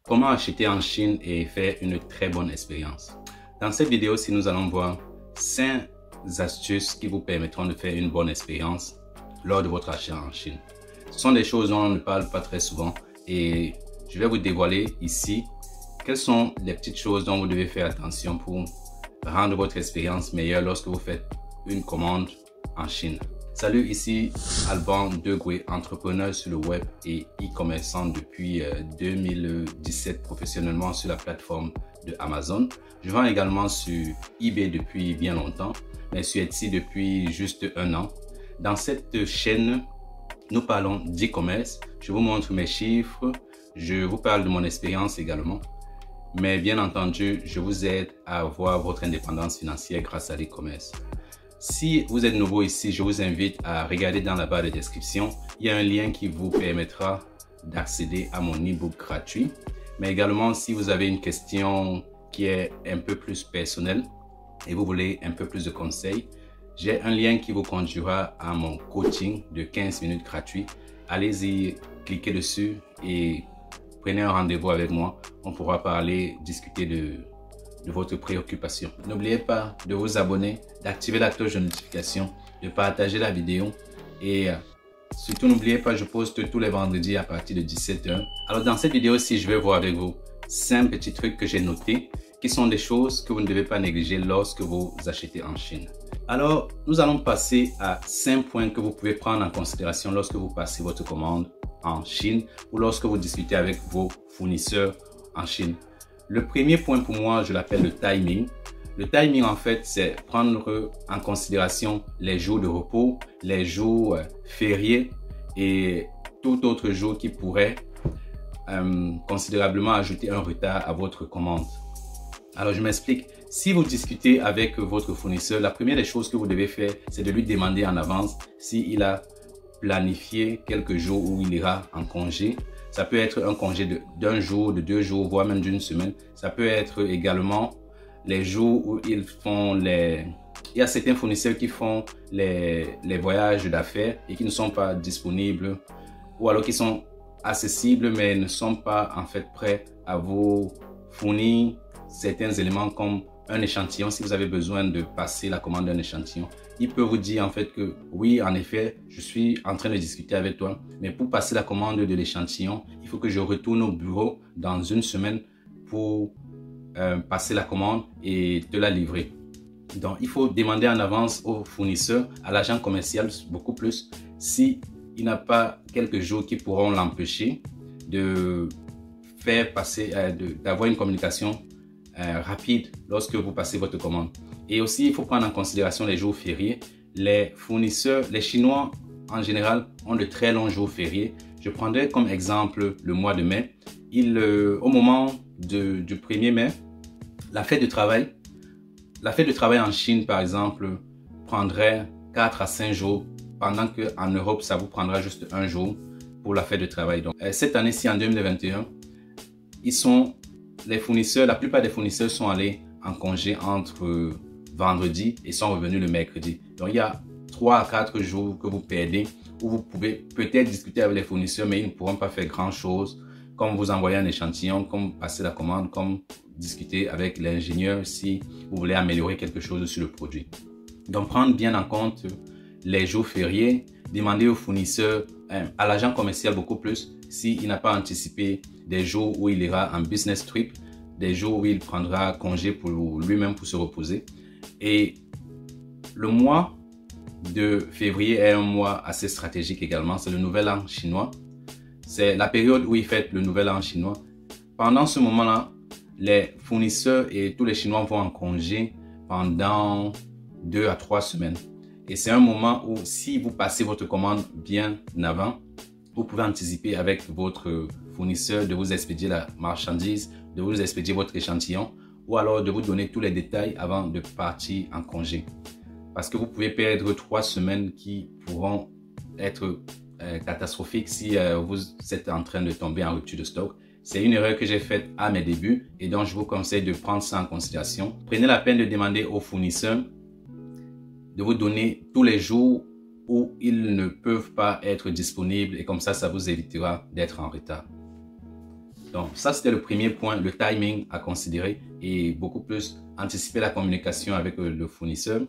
Comment acheter en Chine et faire une très bonne expérience? Dans cette vidéo-ci, nous allons voir 5 astuces qui vous permettront de faire une bonne expérience lors de votre achat en Chine. Ce sont des choses dont on ne parle pas très souvent et je vais vous dévoiler ici quelles sont les petites choses dont vous devez faire attention pour rendre votre expérience meilleure lorsque vous faites une commande en Chine. Salut, ici Alban Degoué, entrepreneur sur le web et e-commerçant depuis 2017 professionnellement sur la plateforme de Amazon. Je vends également sur eBay depuis bien longtemps, mais sur Etsy depuis juste 1 an. Dans cette chaîne, nous parlons d'e-commerce. Je vous montre mes chiffres, je vous parle de mon expérience également. Mais bien entendu, je vous aide à avoir votre indépendance financière grâce à l'e-commerce. Si vous êtes nouveau ici, je vous invite à regarder dans la barre de description. Il y a un lien qui vous permettra d'accéder à mon e-book gratuit. Mais également, si vous avez une question qui est un peu plus personnelle et vous voulez un peu plus de conseils, j'ai un lien qui vous conduira à mon coaching de 15 minutes gratuit. Allez-y, cliquez dessus et prenez un rendez-vous avec moi. On pourra parler, discuter de votre préoccupation. N'oubliez pas de vous abonner, d'activer la cloche de notification, de partager la vidéo et surtout n'oubliez pas, je poste tous les vendredis à partir de 17 h. Alors dans cette vidéo-ci, je vais voir avec vous 5 petits trucs que j'ai notés qui sont des choses que vous ne devez pas négliger lorsque vous achetez en Chine. Alors, nous allons passer à 5 points que vous pouvez prendre en considération lorsque vous passez votre commande en Chine ou lorsque vous discutez avec vos fournisseurs en Chine. Le premier point pour moi, je l'appelle le timing. Le timing, en fait, c'est prendre en considération les jours de repos, les jours fériés et tout autre jour qui pourrait considérablement ajouter un retard à votre commande. Alors, je m'explique. Si vous discutez avec votre fournisseur, la première des choses que vous devez faire, c'est de lui demander en avance s'il a planifié quelques jours où il ira en congé. Ça peut être un congé d'un jour, de 2 jours, voire même d'une semaine. Ça peut être également les jours où ils font les... Il y a certains fournisseurs qui font les voyages d'affaires et qui ne sont pas disponibles ou alors qui sont accessibles mais ne sont pas en fait prêts à vous fournir certains éléments comme un échantillon. Si vous avez besoin de passer la commande d'un échantillon, il peut vous dire en fait que oui, en effet, je suis en train de discuter avec toi, mais pour passer la commande de l'échantillon, il faut que je retourne au bureau dans 1 semaine pour passer la commande et te la livrer. Donc, il faut demander en avance au fournisseur, à l'agent commercial beaucoup plus, s'il n'a pas quelques jours qui pourront l'empêcher de faire passer, d'avoir une communication rapide lorsque vous passez votre commande. Et aussi, il faut prendre en considération les jours fériés. Les fournisseurs, les Chinois en général, ont de très longs jours fériés. Je prendrai comme exemple le mois de mai. Au moment du 1er mai, la fête de travail en Chine, par exemple, prendrait 4 à 5 jours, pendant qu'en Europe, ça vous prendra juste 1 jour pour la fête de travail. Donc, cette année-ci, en 2021, la plupart des fournisseurs sont allés en congé entre vendredi et sont revenus le mercredi. Donc, il y a 3 à 4 jours que vous perdez où vous pouvez peut-être discuter avec les fournisseurs, mais ils ne pourront pas faire grand-chose, comme vous envoyer un échantillon, comme passer la commande, comme discuter avec l'ingénieur si vous voulez améliorer quelque chose sur le produit. Donc, prendre bien en compte les jours fériés, demander au fournisseur, à l'agent commercial beaucoup plus, s'il n'a pas anticipé des jours où il ira en business trip, des jours où il prendra congé pour lui-même pour se reposer. Et le mois de février est un mois assez stratégique également. C'est le nouvel an chinois. C'est la période où ils fêtent le nouvel an chinois. Pendant ce moment-là, les fournisseurs et tous les Chinois vont en congé pendant 2 à 3 semaines. Et c'est un moment où si vous passez votre commande bien avant, vous pouvez anticiper avec votre fournisseur de vous expédier la marchandise, de vous expédier votre échantillon ou alors de vous donner tous les détails avant de partir en congé. Parce que vous pouvez perdre 3 semaines qui pourront être catastrophiques si vous êtes en train de tomber en rupture de stock. C'est une erreur que j'ai faite à mes débuts et donc je vous conseille de prendre ça en considération. Prenez la peine de demander aux fournisseurs de vous donner tous les jours où ils ne peuvent pas être disponibles et comme ça vous évitera d'être en retard. Donc ça, c'était le premier point, le timing à considérer et beaucoup plus anticiper la communication avec le fournisseur.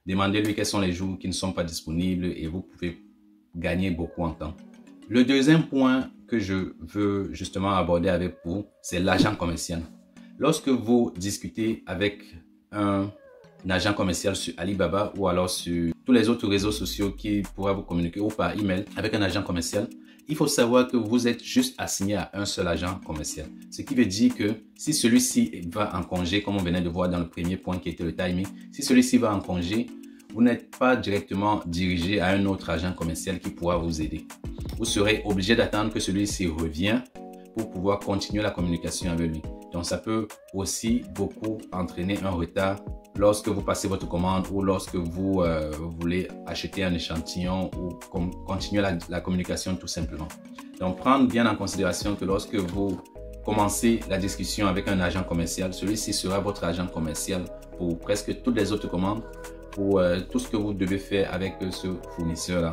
Demandez-lui quels sont les jours qui ne sont pas disponibles et vous pouvez gagner beaucoup en temps. Le deuxième point que je veux justement aborder avec vous, c'est l'agent commercial. Lorsque vous discutez avec un agent commercial sur Alibaba ou alors sur tous les autres réseaux sociaux qui pourraient vous communiquer ou par email avec un agent commercial, il faut savoir que vous êtes juste assigné à un seul agent commercial. Ce qui veut dire que si celui-ci va en congé, comme on venait de voir dans le premier point qui était le timing, si celui-ci va en congé, vous n'êtes pas directement dirigé à un autre agent commercial qui pourra vous aider. Vous serez obligé d'attendre que celui-ci revienne pour pouvoir continuer la communication avec lui. Donc ça peut aussi beaucoup entraîner un retard lorsque vous passez votre commande ou lorsque vous voulez acheter un échantillon ou continuer la communication tout simplement. Donc prendre bien en considération que lorsque vous commencez la discussion avec un agent commercial, celui-ci sera votre agent commercial pour presque toutes les autres commandes, pour tout ce que vous devez faire avec ce fournisseur-là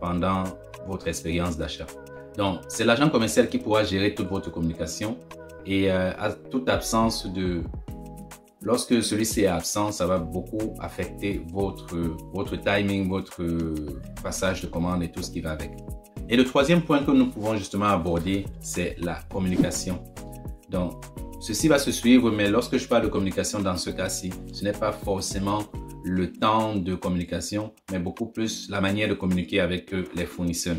pendant votre expérience d'achat. Donc, c'est l'agent commercial qui pourra gérer toute votre communication et à toute absence de... Lorsque celui-ci est absent, ça va beaucoup affecter votre timing, votre passage de commande et tout ce qui va avec. Et le troisième point que nous pouvons justement aborder, c'est la communication. Donc, ceci va se suivre, mais lorsque je parle de communication dans ce cas-ci, ce n'est pas forcément le temps de communication, mais beaucoup plus la manière de communiquer avec les fournisseurs.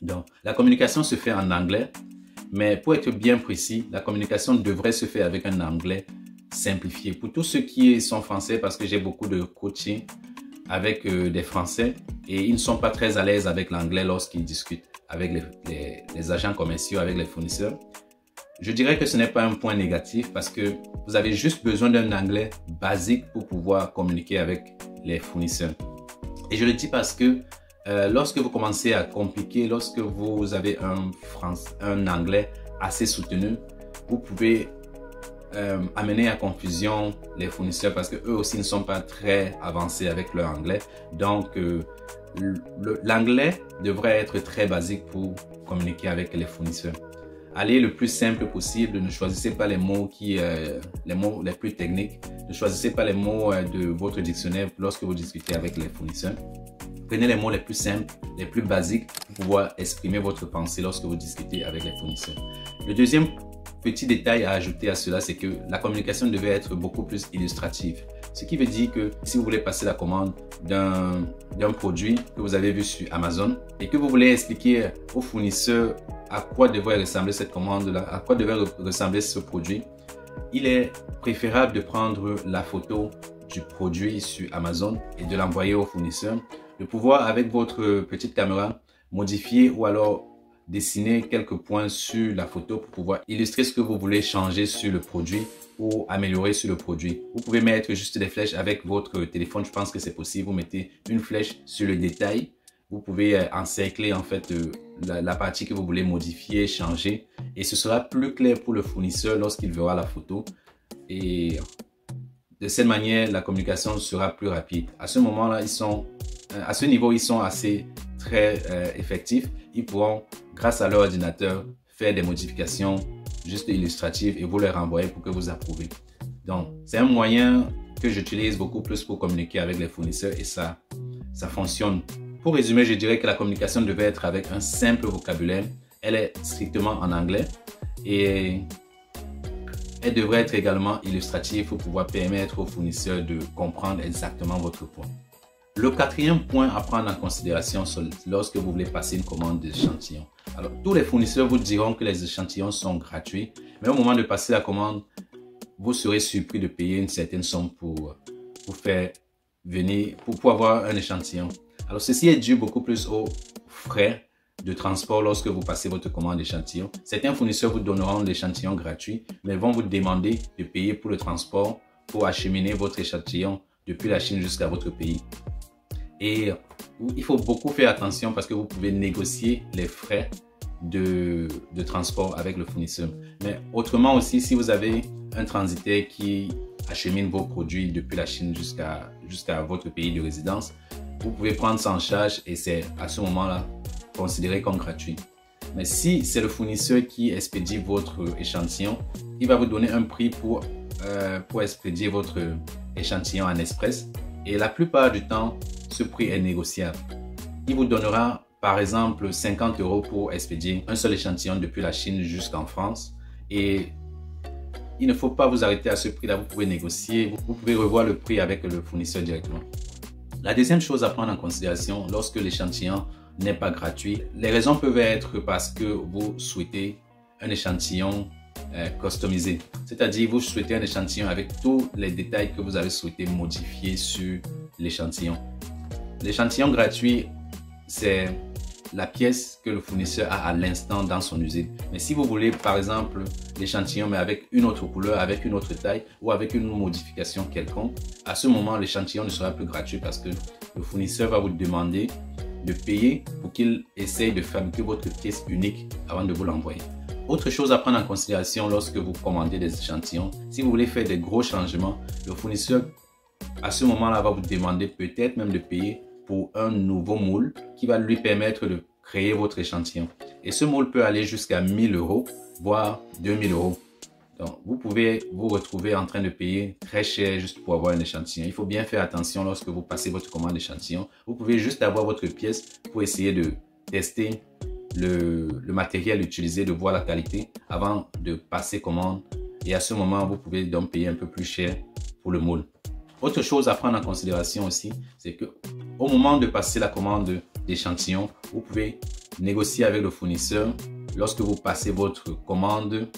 Donc, la communication se fait en anglais, mais pour être bien précis, la communication devrait se faire avec un anglais simplifié. Pour tous ceux qui sont français, parce que j'ai beaucoup de coaching avec des Français et ils ne sont pas très à l'aise avec l'anglais lorsqu'ils discutent avec les agents commerciaux, avec les fournisseurs. Je dirais que ce n'est pas un point négatif parce que vous avez juste besoin d'un anglais basique pour pouvoir communiquer avec les fournisseurs. Et je le dis parce que lorsque vous commencez à compliquer, lorsque vous avez un anglais assez soutenu, vous pouvez amener à confusion les fournisseurs parce que eux aussi ne sont pas très avancés avec leur anglais. Donc, l'anglais devrait être très basique pour communiquer avec les fournisseurs. Allez le plus simple possible, ne choisissez pas les mots les plus techniques, ne choisissez pas les mots de votre dictionnaire lorsque vous discutez avec les fournisseurs. Prenez les mots les plus simples, les plus basiques pour pouvoir exprimer votre pensée lorsque vous discutez avec les fournisseurs. Le deuxième petit détail à ajouter à cela, c'est que la communication devait être beaucoup plus illustrative. Ce qui veut dire que si vous voulez passer la commande d'un produit que vous avez vu sur Amazon et que vous voulez expliquer au fournisseur à quoi devrait ressembler cette commande-là, à quoi devrait ressembler ce produit, il est préférable de prendre la photo du produit sur Amazon et de l'envoyer au fournisseur, de pouvoir avec votre petite caméra modifier ou alors dessiner quelques points sur la photo pour pouvoir illustrer ce que vous voulez changer sur le produit ou améliorer sur le produit. Vous pouvez mettre juste des flèches avec votre téléphone, je pense que c'est possible. Vous mettez une flèche sur le détail. Vous pouvez encercler en fait la partie que vous voulez modifier, changer et ce sera plus clair pour le fournisseur lorsqu'il verra la photo et de cette manière la communication sera plus rapide. À ce moment-là, à ce niveau, ils sont très effectifs. Ils pourront, grâce à leur ordinateur, faire des modifications juste illustratives et vous les renvoyer pour que vous approuvez. Donc, c'est un moyen que j'utilise beaucoup plus pour communiquer avec les fournisseurs et ça fonctionne. Pour résumer, je dirais que la communication devait être avec un simple vocabulaire. Elle est strictement en anglais et elle devrait être également illustrative pour pouvoir permettre aux fournisseurs de comprendre exactement votre point. Le quatrième point à prendre en considération lorsque vous voulez passer une commande d'échantillons. Alors, tous les fournisseurs vous diront que les échantillons sont gratuits, mais au moment de passer la commande, vous serez surpris de payer une certaine somme pour avoir un échantillon. Alors, ceci est dû beaucoup plus aux frais de transport lorsque vous passez votre commande d'échantillons. Certains fournisseurs vous donneront l'échantillon gratuit, mais vont vous demander de payer pour le transport pour acheminer votre échantillon depuis la Chine jusqu'à votre pays. Et il faut beaucoup faire attention parce que vous pouvez négocier les frais de transport avec le fournisseur. Mais autrement aussi, si vous avez un transitaire qui achemine vos produits depuis la Chine jusqu'à votre pays de résidence, vous pouvez prendre ça en charge et c'est à ce moment-là considéré comme gratuit. Mais si c'est le fournisseur qui expédie votre échantillon, il va vous donner un prix pour expédier votre échantillon en express. Et la plupart du temps, ce prix est négociable. Il vous donnera par exemple 50 € pour expédier un seul échantillon depuis la Chine jusqu'en France. Et il ne faut pas vous arrêter à ce prix-là, vous pouvez négocier, vous pouvez revoir le prix avec le fournisseur directement. La deuxième chose à prendre en considération lorsque l'échantillon n'est pas gratuit, les raisons peuvent être parce que vous souhaitez un échantillon customisé. C'est-à-dire vous souhaitez un échantillon avec tous les détails que vous avez souhaité modifier sur l'échantillon. L'échantillon gratuit, c'est la pièce que le fournisseur a à l'instant dans son usine. Mais si vous voulez par exemple l'échantillon mais avec une autre couleur, avec une autre taille ou avec une modification quelconque, à ce moment l'échantillon ne sera plus gratuit parce que le fournisseur va vous demander de payer pour qu'il essaye de fabriquer votre pièce unique avant de vous l'envoyer. Autre chose à prendre en considération lorsque vous commandez des échantillons, si vous voulez faire des gros changements, le fournisseur à ce moment-là va vous demander peut-être même de payer pour un nouveau moule qui va lui permettre de créer votre échantillon. Et ce moule peut aller jusqu'à 1000 €, voire 2000 €. Donc, vous pouvez vous retrouver en train de payer très cher juste pour avoir un échantillon. Il faut bien faire attention lorsque vous passez votre commande d'échantillon. Vous pouvez juste avoir votre pièce pour essayer de tester le matériel utilisé, de voir la qualité avant de passer commande. Et à ce moment, vous pouvez donc payer un peu plus cher pour le moule. Autre chose à prendre en considération aussi, c'est que au moment de passer la commande d'échantillon, vous pouvez négocier avec le fournisseur lorsque vous passez votre commande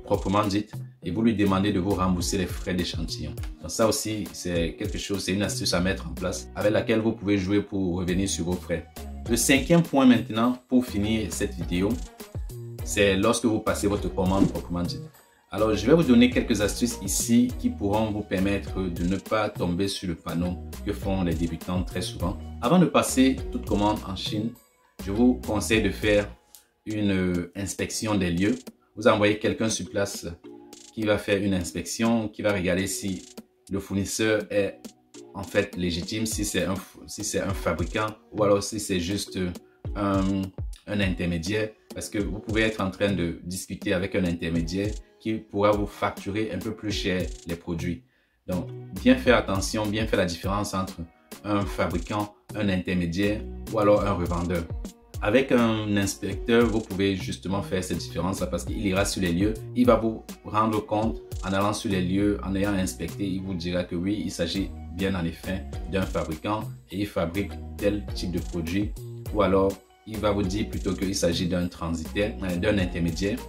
proprement dite et vous lui demandez de vous rembourser les frais d'échantillon. Donc ça aussi, c'est quelque chose, c'est une astuce à mettre en place avec laquelle vous pouvez jouer pour revenir sur vos frais. Le cinquième point maintenant pour finir cette vidéo, c'est lorsque vous passez votre commande proprement dite. Alors, je vais vous donner quelques astuces ici qui pourront vous permettre de ne pas tomber sur le panneau que font les débutants très souvent. Avant de passer toute commande en Chine, je vous conseille de faire une inspection des lieux. Vous envoyez quelqu'un sur place qui va faire une inspection, qui va regarder si le fournisseur est en fait légitime, si c'est un fabricant ou alors si c'est juste un intermédiaire. Parce que vous pouvez être en train de discuter avec un intermédiaire qui pourra vous facturer un peu plus cher les produits. Donc, bien faire attention, bien faire la différence entre un fabricant, un intermédiaire ou alors un revendeur. Avec un inspecteur, vous pouvez justement faire cette différence parce qu'il ira sur les lieux, il va vous rendre compte en allant sur les lieux, en ayant inspecté, il vous dira que oui, il s'agit bien en effet d'un fabricant et il fabrique tel type de produit, ou alors il va vous dire plutôt qu'il s'agit d'un transitaire, d'un intermédiaire.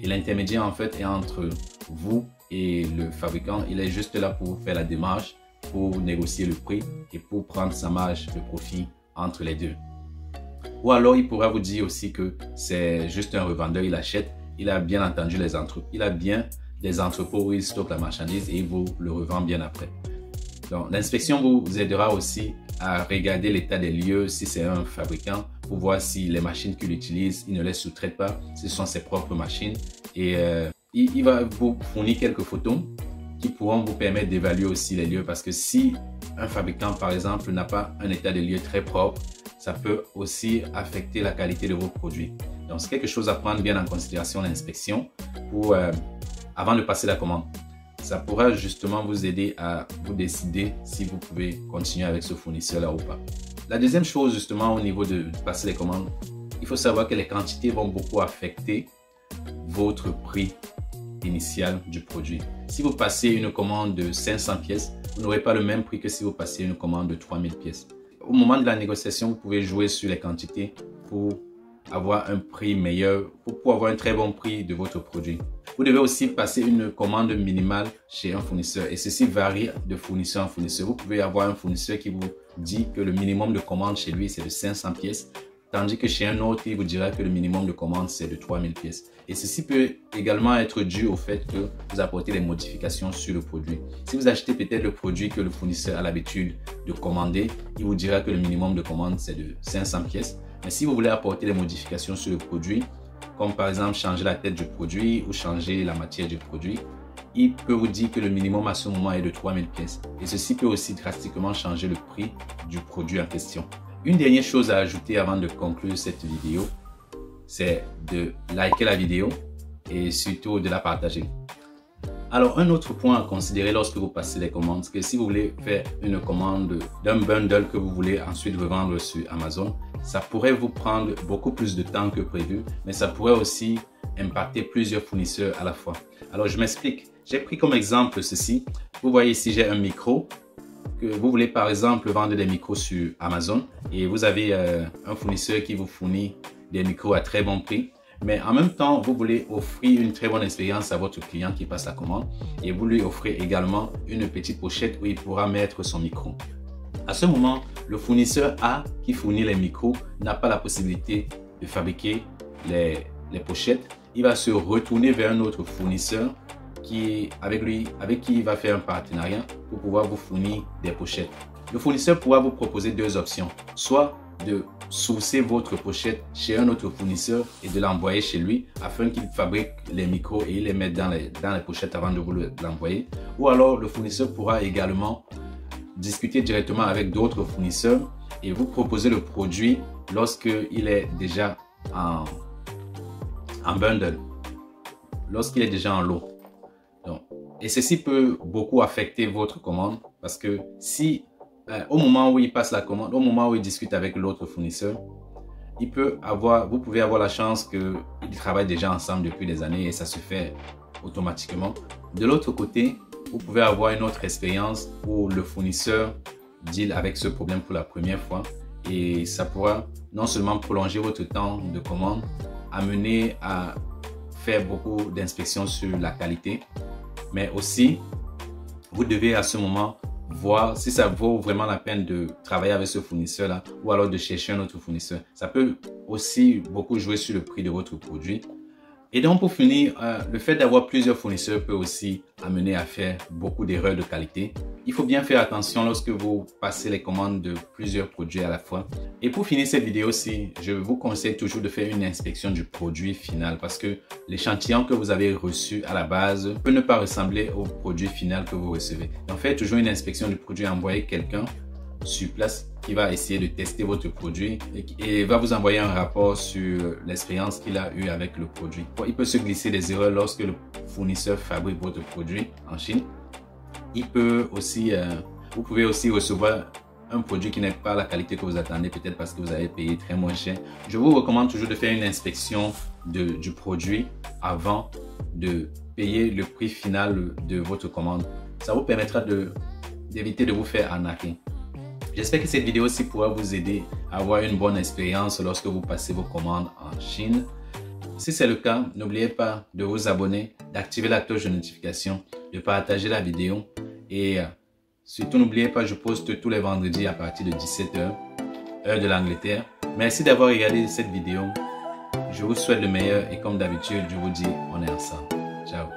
Et l'intermédiaire en fait est entre vous et le fabricant. Il est juste là pour faire la démarche, pour négocier le prix et pour prendre sa marge de profit entre les deux. Ou alors il pourra vous dire aussi que c'est juste un revendeur, il achète, il a bien entendu les entrepôts, il a bien des entrepôts où il stocke la marchandise et il vous le revend bien après. Donc l'inspection vous aidera aussi à regarder l'état des lieux, si c'est un fabricant, pour voir si les machines qu'il utilise, il ne les sous-traite pas, si ce sont ses propres machines. Et il va vous fournir quelques photos qui pourront vous permettre d'évaluer aussi les lieux. Parce que si un fabricant, par exemple, n'a pas un état des lieux très propre, ça peut aussi affecter la qualité de vos produits. Donc c'est quelque chose à prendre bien en considération, l'inspection, avant de passer la commande. Ça pourra justement vous aider à vous décider si vous pouvez continuer avec ce fournisseur-là ou pas. La deuxième chose justement au niveau de passer les commandes, il faut savoir que les quantités vont beaucoup affecter votre prix initial du produit. Si vous passez une commande de 500 pièces, vous n'aurez pas le même prix que si vous passez une commande de 3000 pièces. Au moment de la négociation, vous pouvez jouer sur les quantités pour avoir un prix meilleur, pour avoir un très bon prix de votre produit. Vous devez aussi passer une commande minimale chez un fournisseur et ceci varie de fournisseur en fournisseur. Vous pouvez avoir un fournisseur qui vous dit que le minimum de commande chez lui c'est de 500 pièces, tandis que chez un autre il vous dira que le minimum de commande c'est de 3000 pièces. Et ceci peut également être dû au fait que vous apportez des modifications sur le produit. Si vous achetez peut-être le produit que le fournisseur a l'habitude de commander, il vous dira que le minimum de commande c'est de 500 pièces. Mais si vous voulez apporter des modifications sur le produit, comme par exemple changer la tête du produit ou changer la matière du produit, il peut vous dire que le minimum à ce moment est de 3000 pièces. Et ceci peut aussi drastiquement changer le prix du produit en question. Une dernière chose à ajouter avant de conclure cette vidéo, c'est de liker la vidéo et surtout de la partager. Alors, un autre point à considérer lorsque vous passez les commandes, c'est que si vous voulez faire une commande d'un bundle que vous voulez ensuite revendre sur Amazon, ça pourrait vous prendre beaucoup plus de temps que prévu, mais ça pourrait aussi impacter plusieurs fournisseurs à la fois. Alors, je m'explique. J'ai pris comme exemple ceci. Vous voyez ici, j'ai un micro. Que vous voulez par exemple vendre des micros sur Amazon et vous avez un fournisseur qui vous fournit des micros à très bon prix. Mais en même temps, vous voulez offrir une très bonne expérience à votre client qui passe la commande et vous lui offrez également une petite pochette où il pourra mettre son micro. À ce moment, le fournisseur A qui fournit les micros n'a pas la possibilité de fabriquer les pochettes. Il va se retourner vers un autre fournisseur avec qui il va faire un partenariat pour pouvoir vous fournir des pochettes. Le fournisseur pourra vous proposer deux options, soit de sourcer votre pochette chez un autre fournisseur et de l'envoyer chez lui afin qu'il fabrique les micros et il les mette dans les pochettes avant de vous l'envoyer. Ou alors le fournisseur pourra également discuter directement avec d'autres fournisseurs et vous proposer le produit lorsqu'il est déjà en bundle, lorsqu'il est déjà en lot. Et ceci peut beaucoup affecter votre commande parce que si au moment où il passe la commande, au moment où il discute avec l'autre fournisseur, vous pouvez avoir la chance qu'ils travaillent déjà ensemble depuis des années et ça se fait automatiquement. De l'autre côté, vous pouvez avoir une autre expérience où le fournisseur deal avec ce problème pour la première fois et ça pourra non seulement prolonger votre temps de commande, amener à faire beaucoup d'inspections sur la qualité, mais aussi vous devez à ce moment voir si ça vaut vraiment la peine de travailler avec ce fournisseur-là ou alors de chercher un autre fournisseur. Ça peut aussi beaucoup jouer sur le prix de votre produit. Et donc pour finir, le fait d'avoir plusieurs fournisseurs peut aussi amener à faire beaucoup d'erreurs de qualité. Il faut bien faire attention lorsque vous passez les commandes de plusieurs produits à la fois. Et pour finir cette vidéo-ci, je vous conseille toujours de faire une inspection du produit final parce que l'échantillon que vous avez reçu à la base peut ne pas ressembler au produit final que vous recevez. Donc faites toujours une inspection du produit, envoyez quelqu'un sur place qui va essayer de tester votre produit et va vous envoyer un rapport sur l'expérience qu'il a eu avec le produit. Il peut se glisser des erreurs lorsque le fournisseur fabrique votre produit en Chine. Vous pouvez aussi recevoir un produit qui n'est pas la qualité que vous attendez, peut-être parce que vous avez payé très moins cher. Je vous recommande toujours de faire une inspection du produit avant de payer le prix final de votre commande. Ça vous permettra d'éviter de vous faire arnaquer. J'espère que cette vidéo-ci pourra vous aider à avoir une bonne expérience lorsque vous passez vos commandes en Chine. Si c'est le cas, n'oubliez pas de vous abonner, d'activer la cloche de notification, de partager la vidéo et surtout n'oubliez pas, je poste tous les vendredis à partir de 17 h, heure de l'Angleterre. Merci d'avoir regardé cette vidéo. Je vous souhaite le meilleur et comme d'habitude, je vous dis, on est ensemble. Ciao.